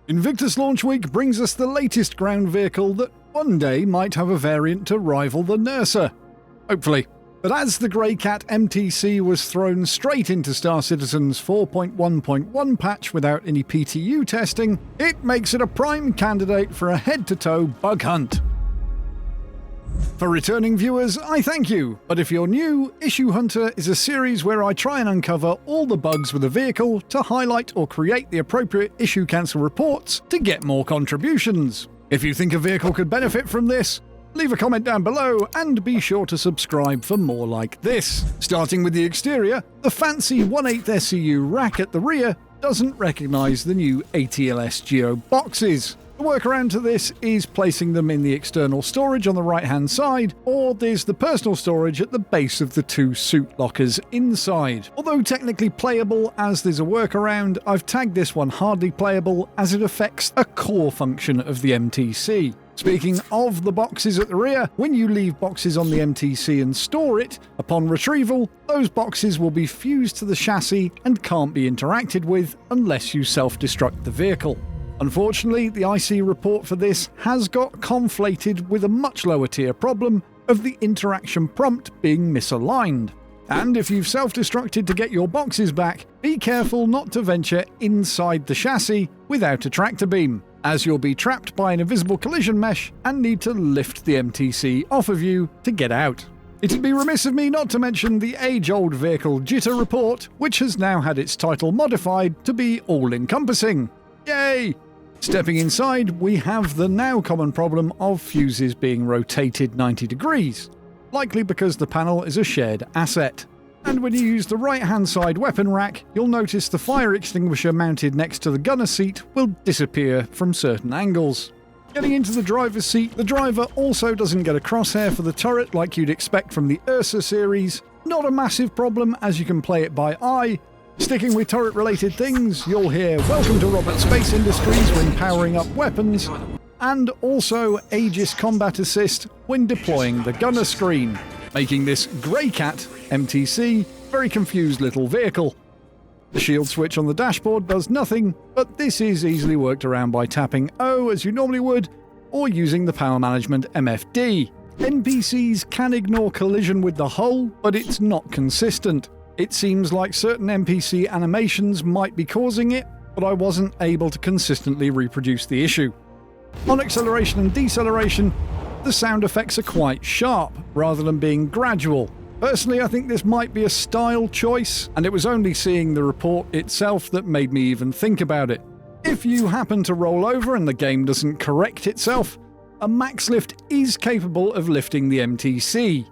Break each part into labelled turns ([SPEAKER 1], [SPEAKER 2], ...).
[SPEAKER 1] Invictus Launch Week brings us the latest ground vehicle that one day might have a variant to rival the Ursa. Hopefully. But as the Greycat MTC was thrown straight into Star Citizen's 4.1.1 patch without any PTU testing, it makes it a prime candidate for a head-to-toe bug hunt. For returning viewers, I thank you, but if you're new, Issue Hunter is a series where I try and uncover all the bugs with a vehicle to highlight or create the appropriate issue cancel reports to get more contributions. If you think a vehicle could benefit from this, leave a comment down below and be sure to subscribe for more like this. Starting with the exterior, the fancy 1/8 SCU rack at the rear doesn't recognise the new ATLS GEO boxes. The workaround to this is placing them in the external storage on the right hand side, or there's the personal storage at the base of the two suit lockers inside. Although technically playable as there's a workaround, I've tagged this one hardly playable as it affects a core function of the MTC. Speaking of the boxes at the rear, when you leave boxes on the MTC and store it, upon retrieval, those boxes will be fused to the chassis and can't be interacted with unless you self-destruct the vehicle. Unfortunately, the IC report for this has got conflated with a much lower tier problem of the interaction prompt being misaligned. And if you've self-destructed to get your boxes back, be careful not to venture inside the chassis without a tractor beam, as you'll be trapped by an invisible collision mesh and need to lift the MTC off of you to get out. It'd be remiss of me not to mention the age-old vehicle jitter report, which has now had its title modified to be all-encompassing. Yay! Stepping inside, we have the now common problem of fuses being rotated 90 degrees, likely because the panel is a shared asset. And when you use the right-hand side weapon rack, you'll notice the fire extinguisher mounted next to the gunner seat will disappear from certain angles. Getting into the driver's seat, the driver also doesn't get a crosshair for the turret like you'd expect from the Ursa series. Not a massive problem as you can play it by eye. Sticking with turret-related things, you'll hear "Welcome to Robert Space Industries" when powering up weapons, and also Aegis Combat Assist when deploying the gunner screen, making this Greycat MTC very confused little vehicle. The shield switch on the dashboard does nothing, but this is easily worked around by tapping O as you normally would, or using the power management MFD. NPCs can ignore collision with the hull, but it's not consistent. It seems like certain NPC animations might be causing it, but I wasn't able to consistently reproduce the issue. On acceleration and deceleration, the sound effects are quite sharp, rather than being gradual. Personally, I think this might be a style choice, and it was only seeing the report itself that made me even think about it. If you happen to roll over and the game doesn't correct itself, a max lift is capable of lifting the MTC.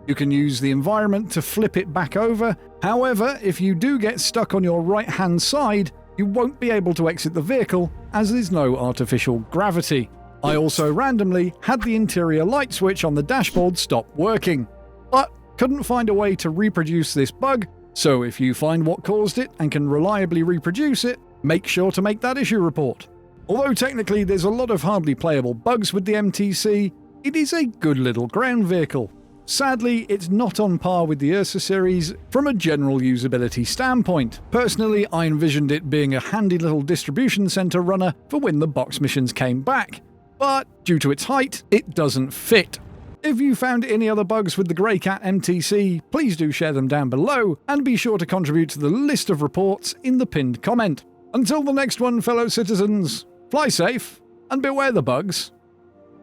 [SPEAKER 1] You can use the environment to flip it back over. However, if you do get stuck on your right-hand side, you won't be able to exit the vehicle as there's no artificial gravity. I also randomly had the interior light switch on the dashboard stop working, but couldn't find a way to reproduce this bug, so if you find what caused it and can reliably reproduce it, make sure to make that issue report. Although technically there's a lot of hardly playable bugs with the MTC, it is a good little ground vehicle. Sadly, it's not on par with the Ursa series from a general usability standpoint. Personally, I envisioned it being a handy little distribution centre runner for when the box missions came back, but due to its height, it doesn't fit. If you found any other bugs with the Greycat MTC, please do share them down below, and be sure to contribute to the list of reports in the pinned comment. Until the next one, fellow citizens, fly safe and beware the bugs.